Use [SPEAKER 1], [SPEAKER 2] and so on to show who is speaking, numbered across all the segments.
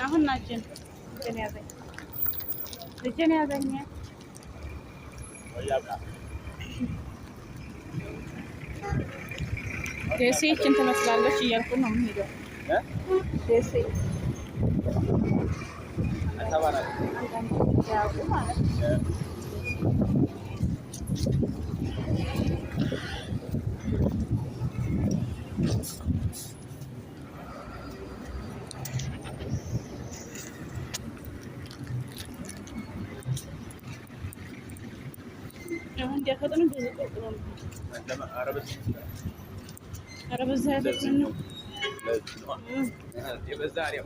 [SPEAKER 1] አሁን ናችን ግን ያዘኝ ልጅን ያዘኝ ደሴችን ትመስላለች እያልኩ ነው የምሄደው ደሴ እንዲያፈጥኑ ብዙ ቆጥሮ ነው ኧረ በዛ ያፈጥኑ ነው የበዛ አሪያ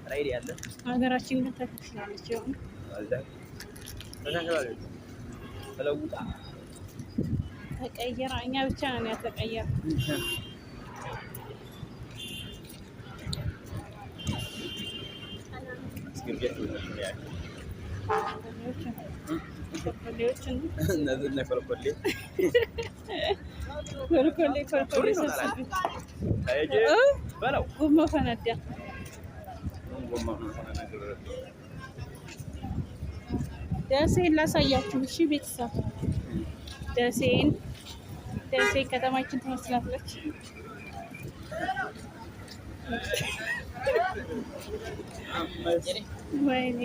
[SPEAKER 1] ራይድ ያለ ሀገራችን ግን ተከፍላለች ይሁን ተለውጣ ተቀየረ እኛ ብቻ ነን ያተቀየረ ደሴን ላሳያችሁ እሺ ቤተሰብ ደሴ ከተማችን ትመስላለች ወይኔ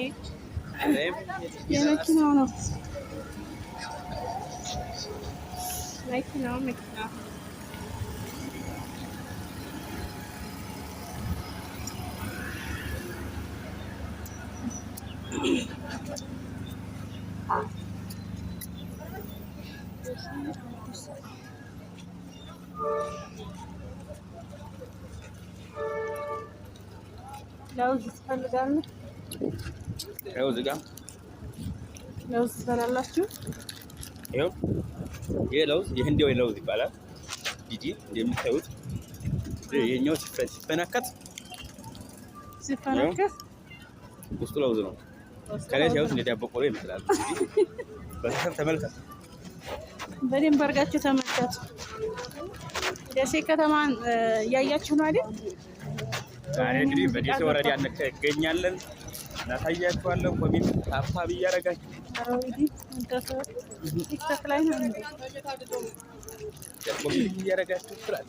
[SPEAKER 1] የመኪናው ነው መኪና ለውዝ ትፈልጋለህ? ለውዝ ጋር ለውዝ ትበላላችሁ? ይኸው ይሄ ለውዝ የህንዴው ለውዝ ይባላል። ዲዲ እንደምታዩት የኛው ሲፈነከት ውስጡ ለውዝ ነው። ከላይ ሲያዩት እንደ ዳቦ ቆሎ ይመስላል። በሰፊው ተመልከቱ። በደንብ አድርጋችሁ ተመልከቱ። ደሴ ከተማን ያያችሁ ነው አይደል? ዛሬ እንግዲህ በደሴ ወረዳ እንገኛለን። እናሳያችኋለን። ኮሜንት ታፕ እያደረጋችሁ ቲክቶክ ላይ ነው እንዴ? ኮሜንት እያደረጋችሁ ስላለ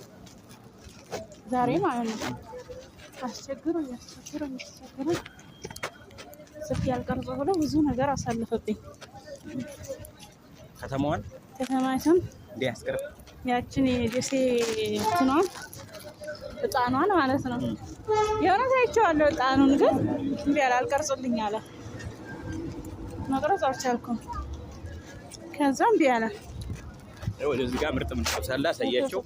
[SPEAKER 1] ዛሬ ማለት ነው አስቸግሮኝ ስልክ ያልቀረጸ ብሎ ብዙ ነገር አሳልፈብኝ ከተማዋን እንዲያስቀር ያችን የደሴ እንትኗን እጣኗን ማለት ነው የሆነ ታይቼዋለሁ። እጣኑን ግን እምቢ አለ አልቀርጽልኝ አለ መቅረጽ አልቻልኩም። ከዛ እምቢ አለ። ወደዚህ ጋር ምርጥ ምሳሌ አሳያቸው።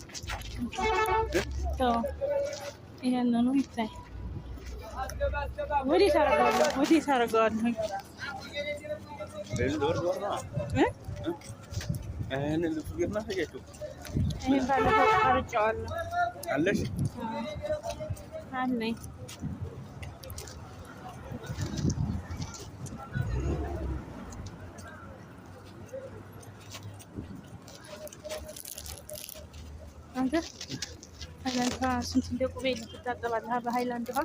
[SPEAKER 1] ይሄንን ይታይ ወዴት አደርገዋለሁ? ይሄን ባለፈው ቀርጬዋለሁ አለሽ አለኝ። አንተ ሃይላንድ ስንት እንደቁቤ ልትታጠባለህ? በሃይላንድ ውሃ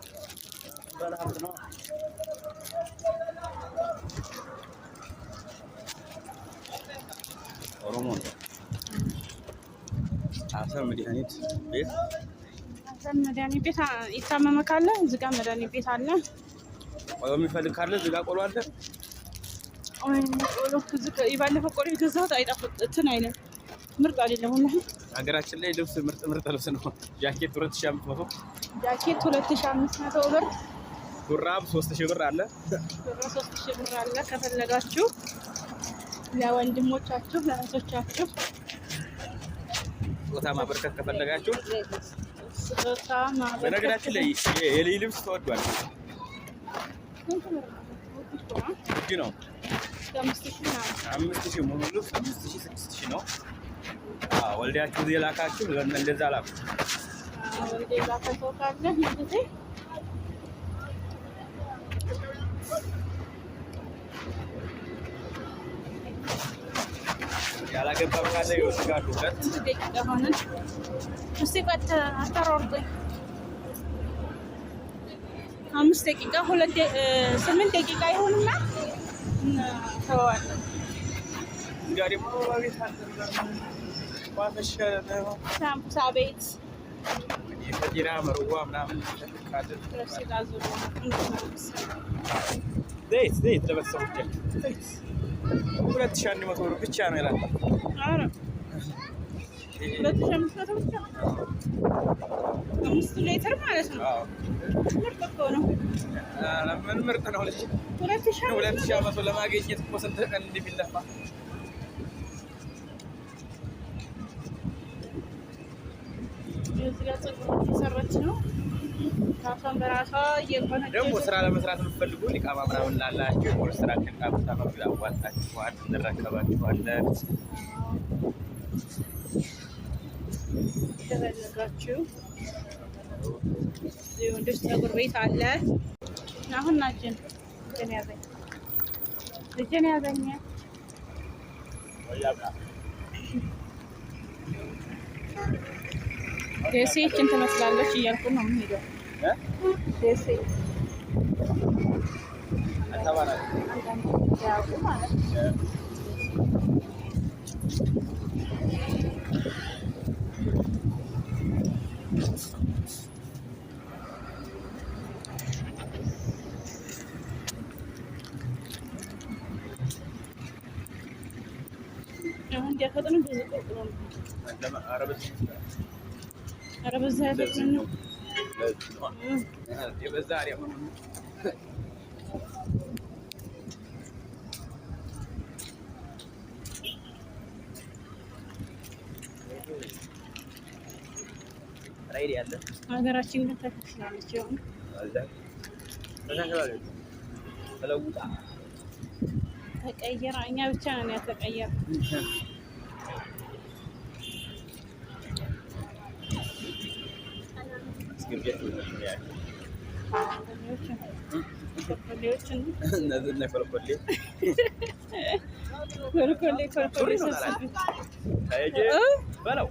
[SPEAKER 1] ኦሮሞ አሰር መድኃኒት ቤት የታመመ ካለ እዚህ ጋር መድኃኒት ቤት አለ። ቆሎ የሚፈልግ ካለ እዚህ ጋር ቆሎ አለ። ቆሎ ባለፈው ቆሎ የገዛሁት አይጣፍጥ እንትን አይነት ምርጥ አይደለም። ሀገራችን ላይ ልብስ ምርጥ ልብስ ነው። ጃኬት 2500 ብር፣ ሹራብ 3000 ብር አለ። 3000 ብር አለ። ከፈለጋችሁ ለወንድሞቻችሁ ለእህቶቻችሁ ስጦታ ማበርከት ከፈለጋችሁ በነገራችን ላይ የሌሊ ልብስ ተወዷል። እጅ ነው 5000 ሙሉ ልብስ 5000 6000 ነው። ወልዳችሁ የላካችሁ እንደዛ ላኩ። ወልዴ ላካችሁ ካለ እንዴ ያላገባም ካለ ይወስዳሉ።
[SPEAKER 2] ደቂቃ ሆነን እስቲ ቆይ አታሯሩጠኝ። 5 ደቂቃ 8 ደቂቃ ይሆንና ተዋዋለን።
[SPEAKER 1] እንግዲህ በቤት
[SPEAKER 2] ሳምቡሳ ቤት
[SPEAKER 1] የፈጢራ መርዋ ምናምን ካለ ዘይት ለቤተሰቦች 2100 ብር ብቻ ነው ይላል።
[SPEAKER 2] ኧረ 2500 ብቻ 5 ሊትር ማለት ነው። ምርጥ እኮ ነው።
[SPEAKER 1] ምን ምርጥ ነው ልጅ 2500 ለማግኘት እኮ ስንት ቀን እንደሚለፋ
[SPEAKER 2] እዚህ ጋር ፀጉር እየሰራች ነው። ራሷን በራሷ እየሆነች
[SPEAKER 1] ደግሞ ስራ ለመስራት የምትፈልጉ ሊቃማ ምናምን ላላችሁ የፖሊስ ስራ ከንቃብታ መግቢያ አዋጣችኋል፣ እንረከባችኋለን።
[SPEAKER 2] ተፈልጋችሁ የወንዶች ፀጉር ቤት አለ። አሁን ናችን ልጅን ያገኘ ደሴችን ትመስላለች እያልኩ ነው የምሄደው። ደሴ ማለት አሁን ያፈጠነ ብዙ ቆጥሮ ነው። ኧረ በዛ ያፈጠነ ነው።
[SPEAKER 1] የበዛ አሪያ ነው። ራይድ ያለ
[SPEAKER 2] ሀገራችን ግን ተከፍላለች። አሁን
[SPEAKER 1] ተለውጣ
[SPEAKER 2] ተቀየረ። እኛ ብቻ ነን ያልተቀየረ።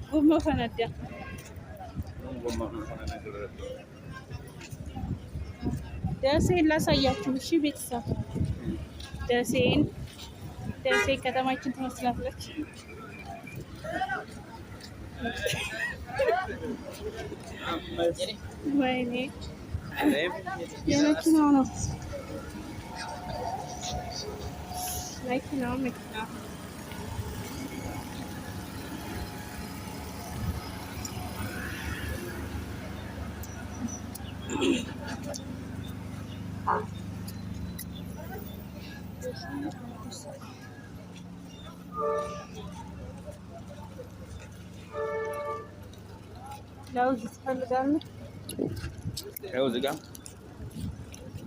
[SPEAKER 2] ጎማ ፈነዳ። ደሴን ላሳያችሁ። እሺ ቤተሰብ ደሴ ከተማችን ትመስላለች። ወይኔ የመኪናው ነው። መኪና ለውዝ ትፈልጋለህ?
[SPEAKER 1] ይኸው እዚህ ጋር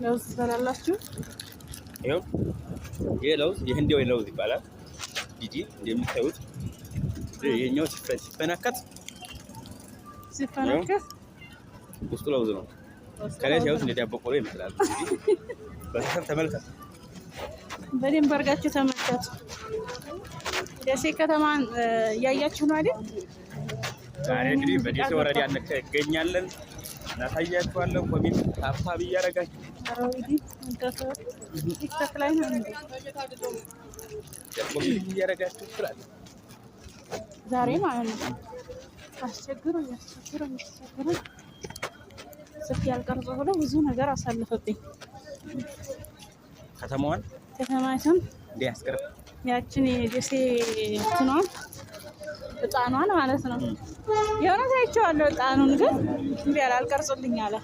[SPEAKER 2] ለውዝ ትበላላችሁ?
[SPEAKER 1] ይኸው ይሄ ለውዝ የህንዴው ለውዝ ይባላል። ዲዲ እንደምታዩት ይሄኛው ሲፈነከት ውስጡ ለውዝ ነው። ከላይ ሲያዩት እንደ ዳቦ ቆሎ ይመስላል። በሰፈር ተመልከት፣
[SPEAKER 2] በደንብ አድርጋችሁ ተመልከቱ። ደሴ ከተማን እያያችሁ ነው አይደል?
[SPEAKER 1] ዛሬ እንግዲህ በደሴ ወረዳ እንገኛለን። እናሳያችኋለን። ኮሜንት ታፕ እያደረጋችሁ
[SPEAKER 2] ቲክቶክ ላይ ነው እንዴ?
[SPEAKER 1] ኮሜንት እያደረጋችሁ ትላል።
[SPEAKER 2] ዛሬ ማለት ነው አስቸግሮኝ ስልክ ያልቀርጾ ብሎ ብዙ ነገር አሳልፈብኝ። ከተማይቱን
[SPEAKER 1] እንዲያስቀር
[SPEAKER 2] ያችን የደሴ እንትኗን ህፃኗን ማለት ነው የእውነት አይቼዋለሁ። ህፃኑን ግን እምቢ አለ፣ አልቀርጽልኝ አለ።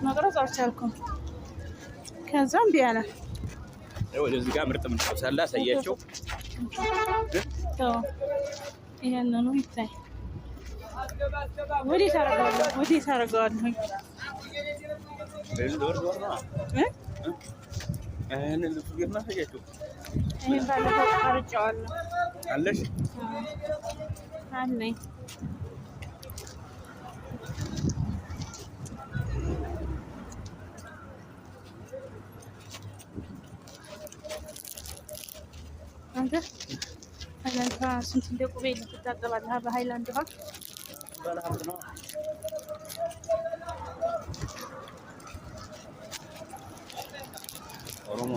[SPEAKER 2] መቅረጽ አልቻልኩም። ከዛ እምቢ አለ።
[SPEAKER 1] ወደዚህ ጋር ምርጥ ምንሳላ አሳያቸው።
[SPEAKER 2] ይሄንኑ ይታይ ወዴት አደርገዋለሁ? ይሄን ባለፈው ቀርጬዋለሁ።
[SPEAKER 1] አለሽ
[SPEAKER 2] አለኝ። አንተ ሃይላንድ ውሃ ስንት እንደ ቁቤ ትታጠባለህ በሃይላንድ ውሃ።
[SPEAKER 1] ኦሮሞ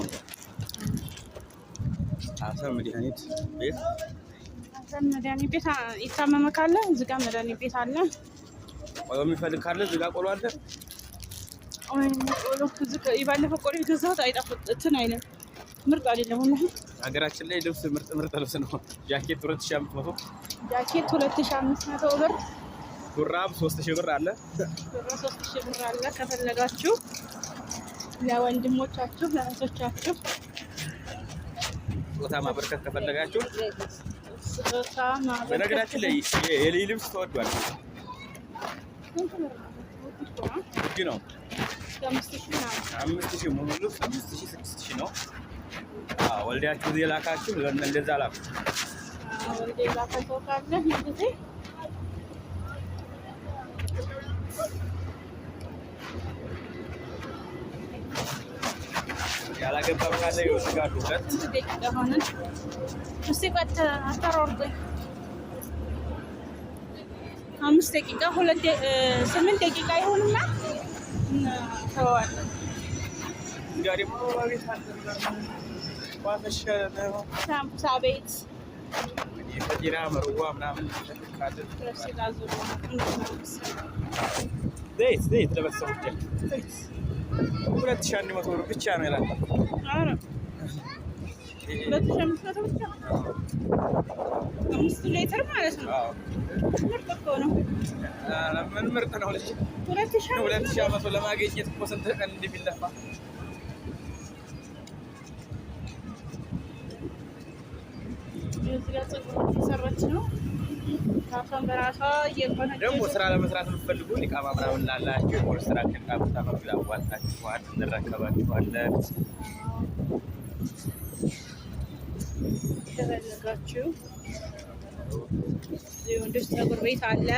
[SPEAKER 1] ሀሰን መድኃኒት ቤት
[SPEAKER 2] ሀሰን መድኃኒት ቤት የታመመ ካለ እዚህ ጋር መድኃኒት ቤት አለ።
[SPEAKER 1] ቆሎ የሚፈልግ ካለ እዚህ ጋር ቆሎ አለ።
[SPEAKER 2] ቆሎ የባለፈው ቆሎ የገዛሁት አይጣፍጥ እንትን አይልም፣ ምርጥ አይደለም። ወላሂ
[SPEAKER 1] ሀገራችን ላይ ልብስ ምርጥ ልብስ ነው። ጃኬት 2500፣
[SPEAKER 2] ጃኬት 2500 ብር፣
[SPEAKER 1] ሹራብ 3000 ብር አለ።
[SPEAKER 2] ብር 3000 ብር አለ። ከፈለጋችሁ ለወንድሞቻችሁ ለእህቶቻችሁ
[SPEAKER 1] ስጦታ ማበርከት ከፈለጋችሁ
[SPEAKER 2] ስጦታ ማበርከት።
[SPEAKER 1] በነገራችን ላይ የልጅ ልብስ ተወዷል። እጅ ነው 5000 ሙሉ ልብስ 5000 6000 ነው። ወልዳችሁ እዚህ ላካችሁ እንደዛ ላኩ።
[SPEAKER 2] ወልዴ ላካችሁ ካለ እንግዲህ
[SPEAKER 1] ያላገባ ካለ ይወስዳሉ። ሁለት
[SPEAKER 2] ደቂቃ ሆነ። እስቲ ቆጥ አታሮርኝ 5 ደቂቃ 8 ደቂቃ ይሆንና ተዋዋለን።
[SPEAKER 1] ጋር ደግሞ ባቤት አለ
[SPEAKER 2] ሳምቡሳ ቤት
[SPEAKER 1] የፈጢራ መርዋ ምናምን ካለ ዘይት ለበሰቡት 2100 ብር ብቻ ነው ያላል።
[SPEAKER 2] አረ 2500 ብቻ 5 ሊትር ማለት ነው።
[SPEAKER 1] አዎ
[SPEAKER 2] ምርጥ እኮ ነው።
[SPEAKER 1] ምን ምርጥ ነው ልጅ 2500 ለማግኘት እኮ ስንት ቀን እንደሚለፋ።
[SPEAKER 2] እዚህ ጋር ፀጉር እየሰራች ነው። ካፋን በራሷ እየቆነጨች
[SPEAKER 1] ደግሞ ስራ ለመስራት የምትፈልጉ ኢቃማ ምናምን ላላችሁ የፖሊስ ስራ ከቃብታ መግቢያ አዋጣችኋል፣ እንረከባችኋለን።
[SPEAKER 2] ከፈለጋችሁ የወንዶች ፀጉር ቤት አለ።